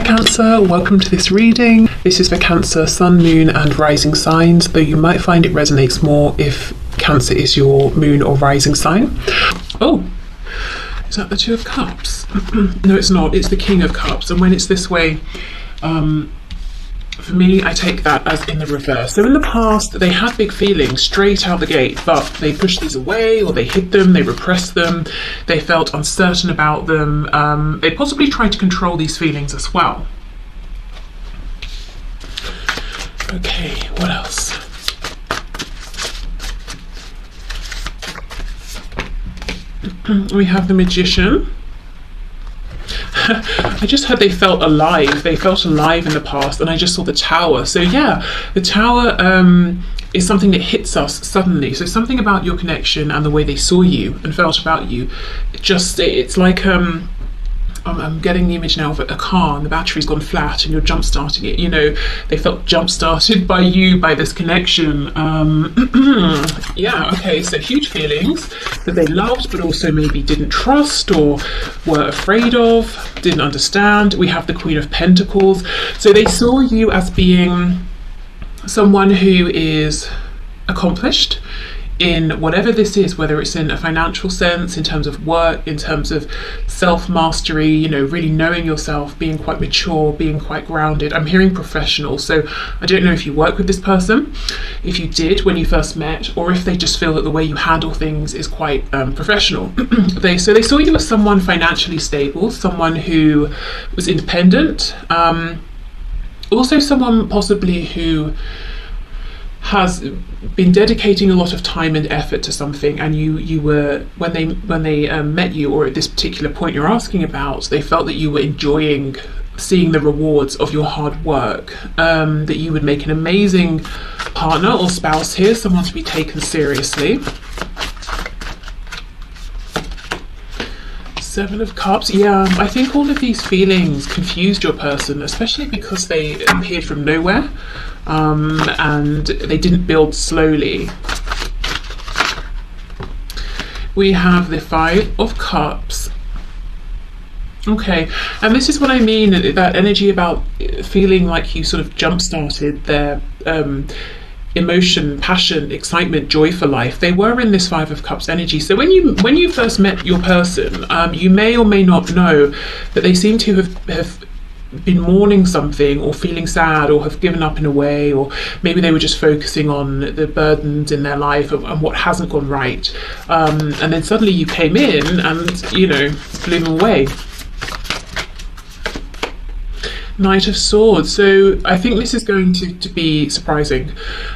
Cancer, welcome to this reading. This is for Cancer, Sun, Moon and Rising signs, though you might find it resonates more if Cancer is your moon or rising sign. Oh, is that the Two of Cups? No, it's not. It's the King of Cups. And when it's this way, for me, I take that as in the reverse. So in the past, they had big feelings straight out the gate, but they pushed these away, or they hid them, they repressed them, they felt uncertain about them. They possibly tried to control these feelings as well. Okay, what else? We have the Magician. I just heard they felt alive. They felt alive in the past, and I just saw the Tower. So yeah, the Tower is something that hits us suddenly. So something about your connection and the way they saw you and felt about you. It's like I'm getting the image now of a car and the battery's gone flat and you're jump starting it. You know, they felt jump started by you, by this connection. Yeah, okay, so huge feelings that they loved but also maybe didn't trust or were afraid of, didn't understand. We have the Queen of Pentacles. So they saw you as being someone who is accomplished in whatever this is, whether it's in a financial sense, in terms of work, in terms of self-mastery, you know, really knowing yourself, being quite mature, being quite grounded. I'm hearing professional, so I don't know if you work with this person, if you did when you first met, or if they just feel that the way you handle things is quite professional. So they saw you as someone financially stable, someone who was independent, also someone possibly who has been dedicating a lot of time and effort to something, and you were, when they met you, or at this particular point you're asking about, they felt that you were enjoying seeing the rewards of your hard work, that you would make an amazing partner or spouse here, someone to be taken seriously. Seven of Cups. Yeah, I think all of these feelings confused your person, especially because they appeared from nowhere, and they didn't build slowly. We have the Five of Cups. Okay, and this is what I mean, that energy about feeling like you sort of jump-started their emotion, passion, excitement, joy for life. They were in this Five of Cups energy. So when you first met your person, you may or may not know that they seem to have been mourning something, or feeling sad, or have given up in a way, or maybe they were just focusing on the burdens in their life and what hasn't gone right. And then suddenly you came in and, you know, blew them away. Knight of Swords. So I think this is going to be surprising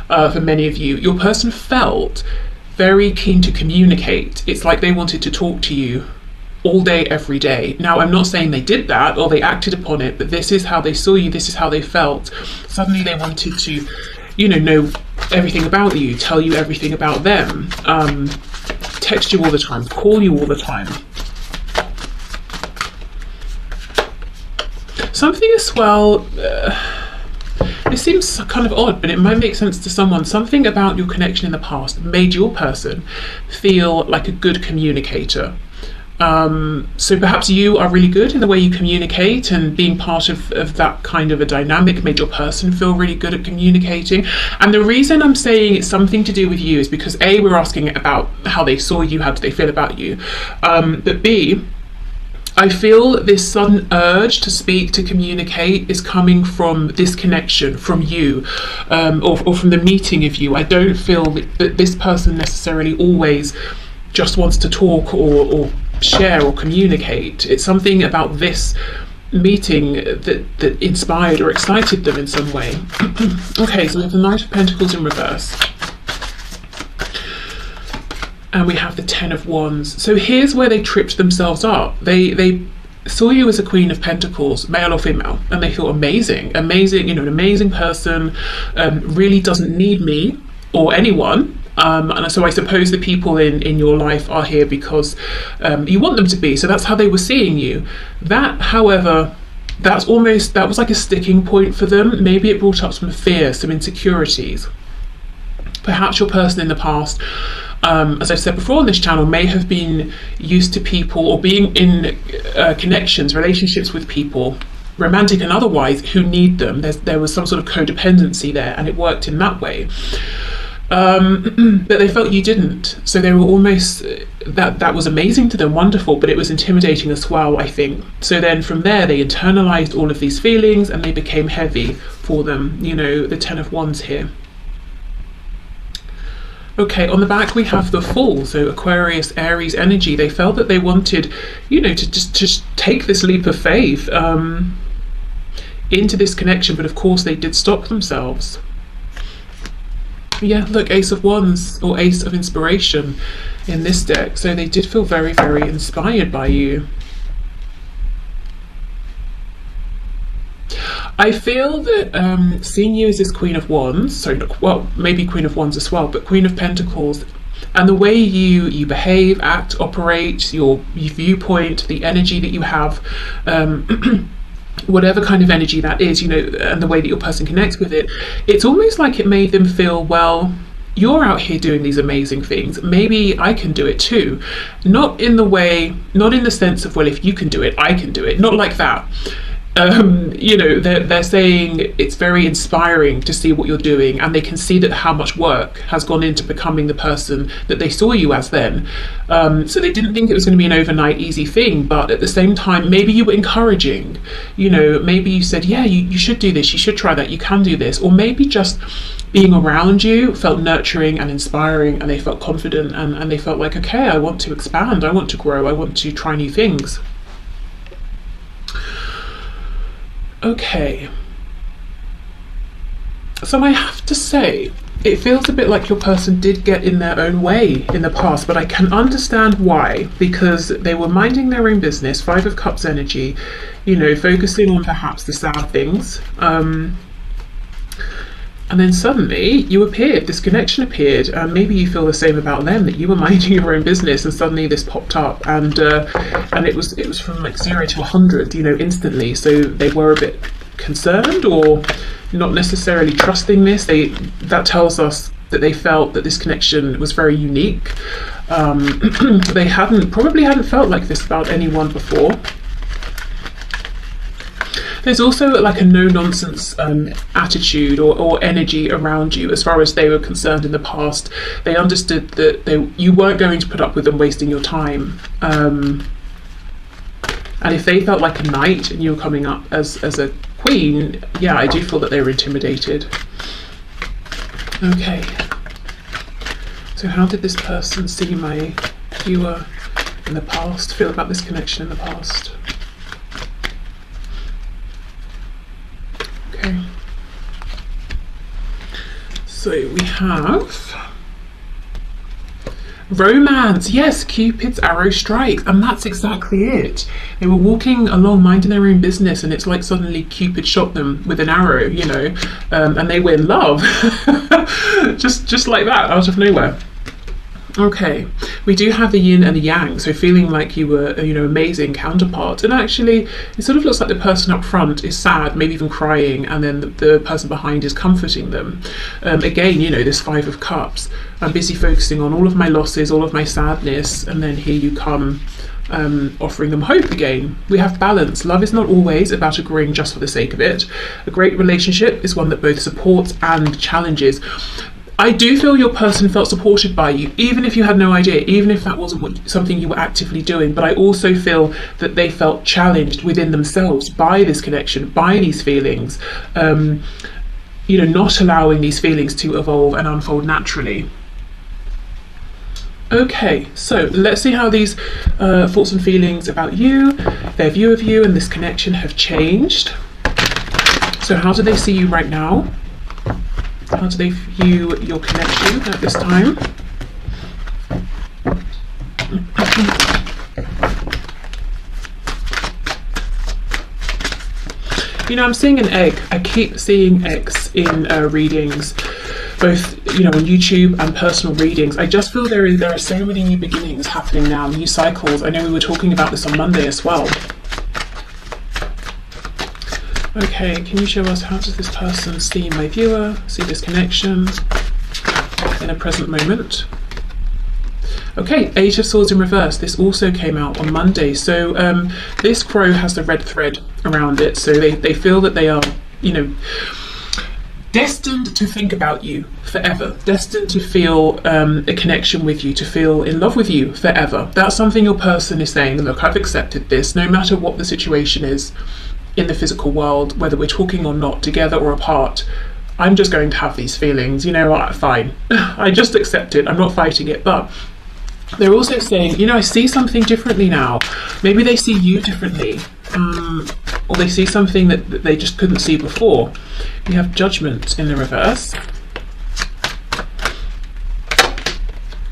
for many of you. Your person felt very keen to communicate. It's like they wanted to talk to you all day, every day. Now, I'm not saying they did that or they acted upon it, but this is how they saw you, this is how they felt. Suddenly they wanted to, you know everything about you, tell you everything about them, text you all the time, call you all the time. Something as well, this seems kind of odd, but it might make sense to someone. Something about your connection in the past made your person feel like a good communicator. So perhaps you are really good in the way you communicate, and being part of that kind of a dynamic made your person feel really good at communicating. And the reason I'm saying it's something to do with you is because A, we're asking about how they saw you, how did they feel about you, but B, I feel this sudden urge to speak, to communicate, is coming from this connection, from you, or from the meeting of you. I don't feel that this person necessarily always just wants to talk or share or communicate. It's something about this meeting that inspired or excited them in some way. Okay, so we have the Knight of Pentacles in reverse. And we have the Ten of Wands. So here's where they tripped themselves up. They saw you as a Queen of Pentacles, male or female, and they thought amazing, you know, an amazing person, really doesn't need me or anyone. And so I suppose the people in your life are here because you want them to be. So that's how they were seeing you. That, however, that was like a sticking point for them. Maybe it brought up some fear, some insecurities. Perhaps your person in the past, as I've said before on this channel, may have been used to people or being in connections, relationships with people romantic and otherwise, who need them. There was some sort of codependency there, and it worked in that way. But they felt you didn't, so they were almost, that was amazing to them, wonderful, but it was intimidating as well, I think. So then from there they internalized all of these feelings, and they became heavy for them, you know, the 10 of Wands here. Okay, on the back we have the Fool, so Aquarius, Aries energy. They felt that they wanted, you know, to just take this leap of faith into this connection, but of course they did stop themselves. Yeah, look, Ace of Wands, or Ace of Inspiration in this deck. So they did feel very, very inspired by you. I feel that seeing you as this Queen of Wands, sorry, well, maybe Queen of Wands as well, but Queen of Pentacles, and the way you behave, act, operate, your viewpoint, the energy that you have, whatever kind of energy that is, you know, and the way that your person connects with it, it's almost like it made them feel, well, you're out here doing these amazing things, maybe I can do it too. Not in the sense of, well, if you can do it, I can do it, not like that. You know, they're saying it's very inspiring to see what you're doing, and they can see that how much work has gone into becoming the person that they saw you as then. So they didn't think it was going to be an overnight easy thing, but at the same time, maybe you were encouraging, you know, maybe you said, yeah, you should do this, you should try that, you can do this, or maybe just being around you felt nurturing and inspiring, and they felt confident, and they felt like, okay, I want to expand, I want to grow, I want to try new things. Okay, so I have to say, it feels a bit like your person did get in their own way in the past, but I can understand why, because they were minding their own business, 5 of Cups energy, you know, focusing on perhaps the sad things, and then suddenly you appeared, this connection appeared, and maybe you feel the same about them, that you were minding your own business and suddenly this popped up, and it was from like 0 to 100, you know, instantly. So they were a bit concerned, or not necessarily trusting this. That tells us that they felt that this connection was very unique. They probably hadn't felt like this about anyone before. There's also like a no-nonsense attitude or energy around you as far as they were concerned in the past. They understood that you weren't going to put up with them wasting your time. And if they felt like a knight and you were coming up as a queen, yeah, I do feel that they were intimidated. Okay. So how did this person see my viewer in the past, feel about this connection in the past? Okay, so we have romance. Yes, Cupid's arrow strikes, and that's exactly it. They were walking along minding their own business, and it's like suddenly Cupid shot them with an arrow, you know, and they were in love just like that, out of nowhere. Okay, we do have the yin and the yang, so feeling like you were, you know, amazing counterpart, and actually it sort of looks like the person up front is sad, maybe even crying, and then the person behind is comforting them. Again, you know, this 5 of Cups, I'm busy focusing on all of my losses, all of my sadness, and then here you come, offering them hope again. We have balance. Love is not always about agreeing just for the sake of it. A great relationship is one that both supports and challenges. I do feel your person felt supported by you, even if you had no idea, even if that wasn't something you were actively doing. But I also feel that they felt challenged within themselves by this connection, by these feelings, you know, not allowing these feelings to evolve and unfold naturally. Okay, so let's see how these thoughts and feelings about you, their view of you and this connection have changed. So how do they see you right now? How do they view your connection at this time? You know, I'm seeing an egg. I keep seeing eggs in readings, both, you know, on YouTube and personal readings. I just feel there are so many new beginnings happening now, new cycles. I know we were talking about this on Monday as well. Okay, can you show us, how does this person see my viewer, see this connection in a present moment? Okay, 8 of Swords in reverse. This also came out on Monday. So this crow has the red thread around it. So they feel that they are, you know, destined to think about you forever, destined to feel a connection with you, to feel in love with you forever. That's something your person is saying, look, I've accepted this, no matter what the situation is in the physical world, whether we're talking or not, together or apart, I'm just going to have these feelings, you know what, fine. I just accept it, I'm not fighting it. But they're also saying, you know, I see something differently now. Maybe they see you differently, or they see something that they just couldn't see before. We have Judgment in the reverse.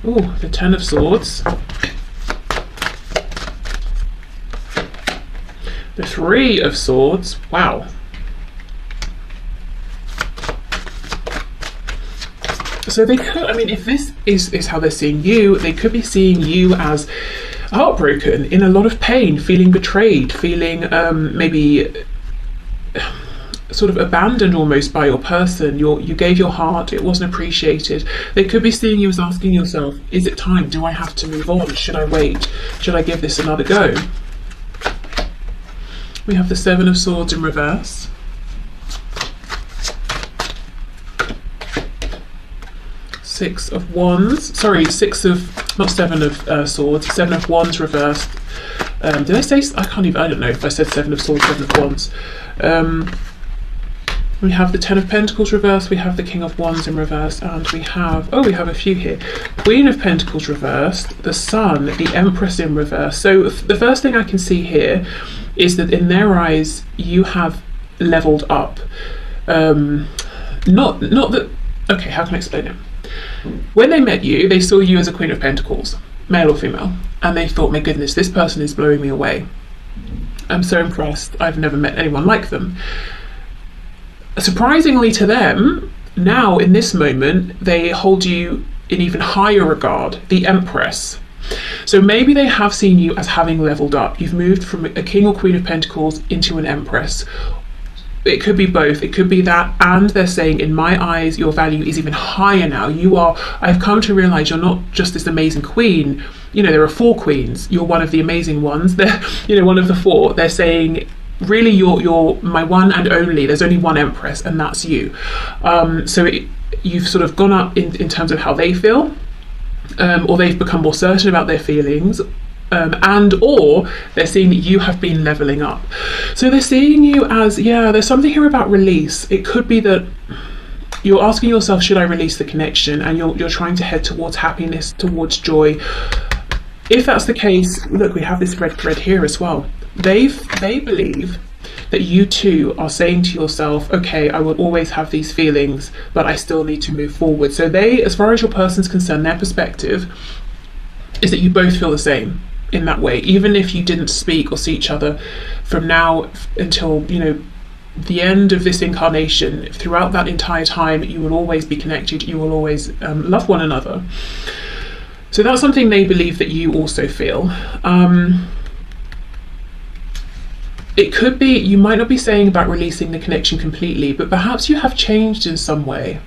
Oh, the Ten of Swords. The Three of Swords. Wow. So they could, I mean, if this is how they're seeing you, they could be seeing you as heartbroken, in a lot of pain, feeling betrayed, feeling maybe sort of abandoned almost by your person. You gave your heart, it wasn't appreciated. They could be seeing you as asking yourself, is it time? Do I have to move on? Should I wait? Should I give this another go? We have the Seven of Swords in reverse. Six of Wands, sorry, not Seven of Swords, Seven of Wands reversed. Did I say, I don't know if I said Seven of Swords, Seven of Wands. We have the Ten of Pentacles reversed, we have the King of Wands in reverse, and we have a few here. Queen of Pentacles reversed, the Sun, the Empress in reverse. So the first thing I can see here is that in their eyes, you have leveled up. Not that, okay, how can I explain it? When they met you, they saw you as a Queen of Pentacles, male or female, and they thought, my goodness, this person is blowing me away. I'm so impressed. I've never met anyone like them. Surprisingly to them, now in this moment, they hold you in even higher regard, the Empress. So maybe they have seen you as having leveled up. You've moved from a King or Queen of Pentacles into an Empress. It could be both. It could be that, and they're saying, in my eyes, your value is even higher now. I've come to realize you're not just this amazing queen. You know, there are 4 queens. You're one of the amazing ones. They're, you know, one of the 4. They're saying, really, you're my one and only. There's only one Empress, and that's you. You've sort of gone up in terms of how they feel, or they've become more certain about their feelings. Or they're seeing that you have been leveling up. So they're seeing you as, yeah, there's something here about release. It could be that you're asking yourself, should I release the connection? And you're trying to head towards happiness, towards joy. If that's the case, look, we have this red thread here as well. They believe that you too are saying to yourself, okay, I will always have these feelings, but I still need to move forward. So they, as far as your person's concerned, their perspective is that you both feel the same in that way. Even if you didn't speak or see each other from now until, you know, the end of this incarnation, throughout that entire time, you will always be connected, you will always love one another. So that's something they believe that you also feel. It could be, you might not be saying about releasing the connection completely, but perhaps you have changed in some way.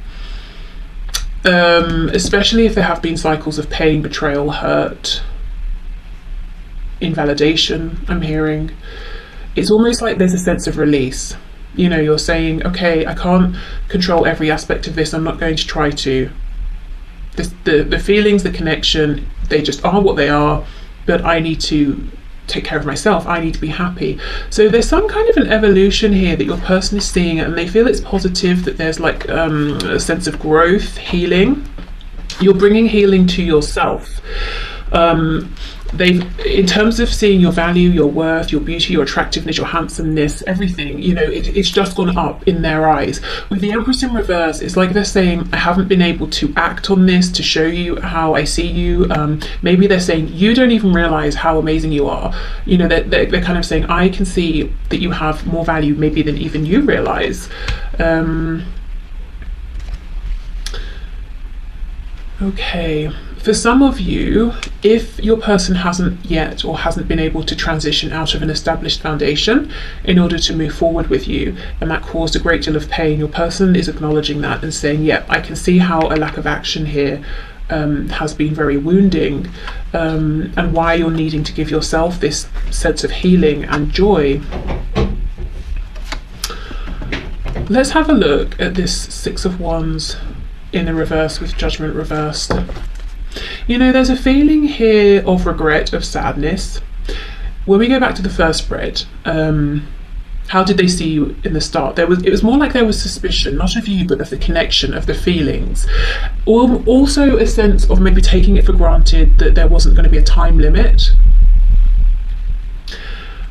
Especially if there have been cycles of pain, betrayal, hurt, invalidation, I'm hearing. It's almost like there's a sense of release. You know, you're saying, okay, I can't control every aspect of this, I'm not going to try to. The feelings, the connection, they just are what they are, but I need to take care of myself, I need to be happy. So there's some kind of an evolution here that your person is seeing, and they feel it's positive, that there's like a sense of growth, healing. You're bringing healing to yourself. In terms of seeing your value, your worth, your beauty, your attractiveness, your handsomeness, everything, you know, it's just gone up in their eyes. With the Empress in reverse, it's like they're saying, I haven't been able to act on this to show you how I see you. Maybe they're saying, you don't even realize how amazing you are. You know, they're kind of saying, I can see that you have more value maybe than even you realize. Okay. For some of you, if your person hasn't yet or hasn't been able to transition out of an established foundation in order to move forward with you, and that caused a great deal of pain, your person is acknowledging that and saying, yep, I can see how a lack of action here has been very wounding, and why you're needing to give yourself this sense of healing and joy. Let's have a look at this Six of Wands in the reverse with Judgment reversed. You know, there's a feeling here of regret, of sadness. When we go back to the first spread, how did they see you in the start? It was more like there was suspicion, not of you, but of the connection, of the feelings. Also a sense of maybe taking it for granted that there wasn't going to be a time limit.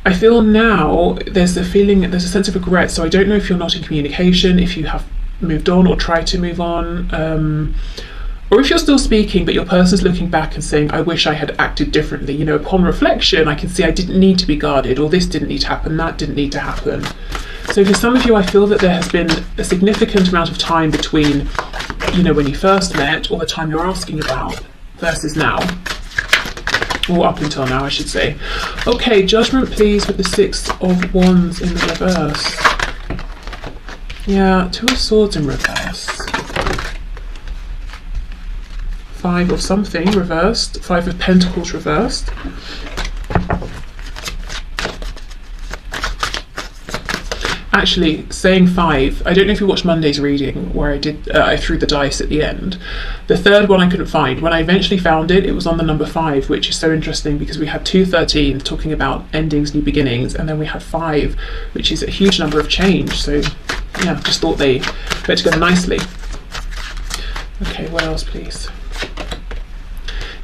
I feel now there's a sense of regret, so I don't know if you're not in communication, if you have moved on or tried to move on, or if you're still speaking but your person's looking back and saying, I wish I had acted differently. You know, upon reflection I can see I didn't need to be guarded, or this didn't need to happen, that didn't need to happen. So for some of you, I feel that there has been a significant amount of time between, you know, when you first met or the time you're asking about versus now. Or up until now, I should say. Okay, Judgment please with the Six of Wands in the reverse. Yeah, Two of Swords in reverse. Five of something reversed. Five of Pentacles reversed. Actually, saying five, I don't know if you watched Monday's reading where I threw the dice at the end. The third one I couldn't find. When I eventually found it, it was on the number 5, which is so interesting because we had 213 talking about endings, new beginnings, and then we had 5, which is a huge number of change. So yeah, just thought they went together nicely. Okay, what else please?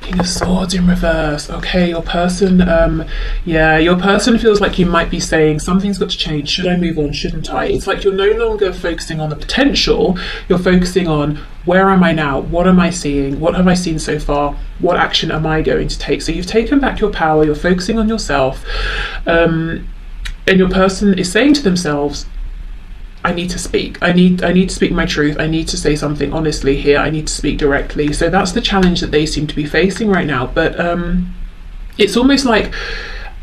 King of Swords in reverse. Okay, your person, your person feels like you might be saying something's got to change. Should I move on? Shouldn't I? It's like you're no longer focusing on the potential. You're focusing on where am I now? What am I seeing? What have I seen so far? What action am I going to take? So you've taken back your power. You're focusing on yourself, and your person is saying to themselves, I need to speak. I need to speak my truth. I need to say something honestly here. I need to speak directly. So that's the challenge that they seem to be facing right now. But it's almost like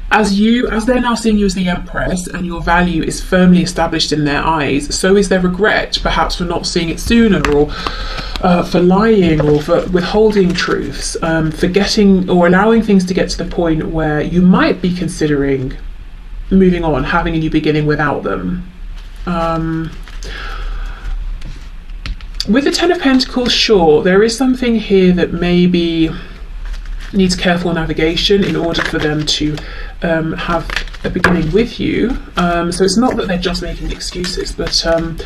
as they're now seeing you as the Empress and your value is firmly established in their eyes, so is their regret perhaps for not seeing it sooner, or for lying, or for withholding truths, forgetting or allowing things to get to the point where you might be considering moving on, having a new beginning without them. With the Ten of Pentacles, sure, there is something here that maybe needs careful navigation in order for them to have a beginning with you. So it's not that they're just making excuses, but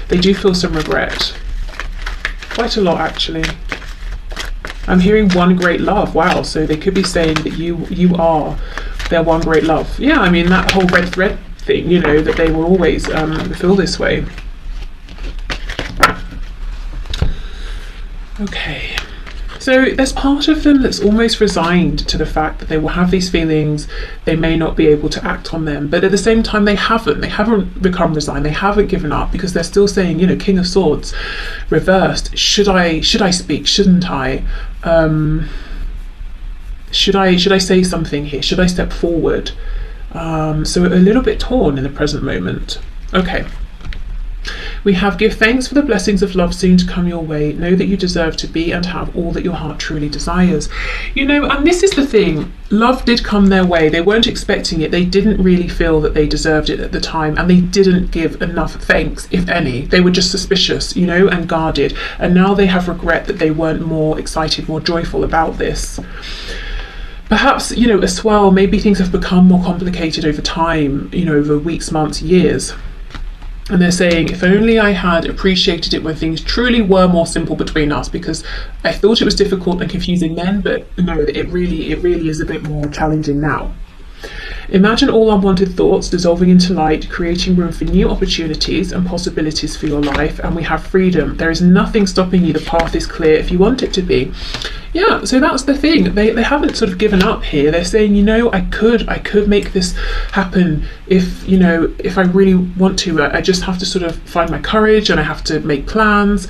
they do feel some regret. Quite a lot, actually. I'm hearing one great love. Wow, so they could be saying that you are their one great love. Yeah, I mean, that whole red thread thing, you know, that they will always feel this way. Okay, so there's part of them that's almost resigned to the fact that they will have these feelings. They may not be able to act on them, but at the same time they haven't become resigned. They haven't given up, because they're still saying, you know, King of Swords reversed, should I speak, shouldn't I, should I say something here, should I step forward? So a little bit torn in the present moment. Okay, we have give thanks for the blessings of love soon to come your way. Know that you deserve to be and have all that your heart truly desires. You know, and this is the thing, love did come their way. They weren't expecting it. They didn't really feel that they deserved it at the time, and they didn't give enough thanks, if any. They were just suspicious, you know, and guarded, and now they have regret that they weren't more excited, more joyful about this. Perhaps, you know, as well, maybe things have become more complicated over time, you know, over weeks, months, years. And they're saying, if only I had appreciated it when things truly were more simple between us, because I thought it was difficult and confusing then, but no, it really is a bit more challenging now. Imagine all unwanted thoughts dissolving into light, creating room for new opportunities and possibilities for your life, and we have freedom. There is nothing stopping you. The path is clear if you want it to be. Yeah, so that's the thing. They haven't sort of given up here. They're saying, you know, I could make this happen if, you know, if I really want to. I just have to sort of find my courage, and I have to make plans.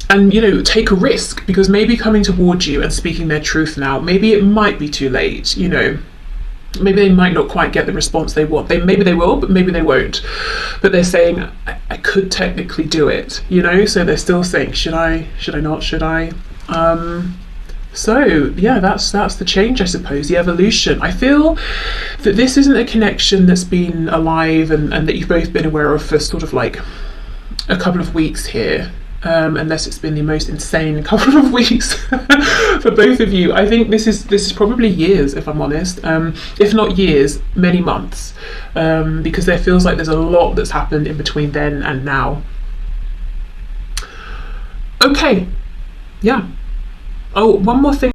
And, you know, take a risk, because maybe coming towards you and speaking their truth now, maybe it might be too late, you know. Maybe they might not quite get the response they want. Maybe they will, but maybe they won't. But they're saying, I could technically do it, you know. So they're still saying, should I not, should I? So yeah, that's the change, I suppose, the evolution. I feel that this isn't a connection that's been alive and that you've both been aware of for sort of like a couple of weeks here. Unless it's been the most insane couple of weeks for both of you. I think this is probably years, if I'm honest. If not years, many months, because there feels like there's a lot that's happened in between then and now. Okay, yeah. Oh, one more thing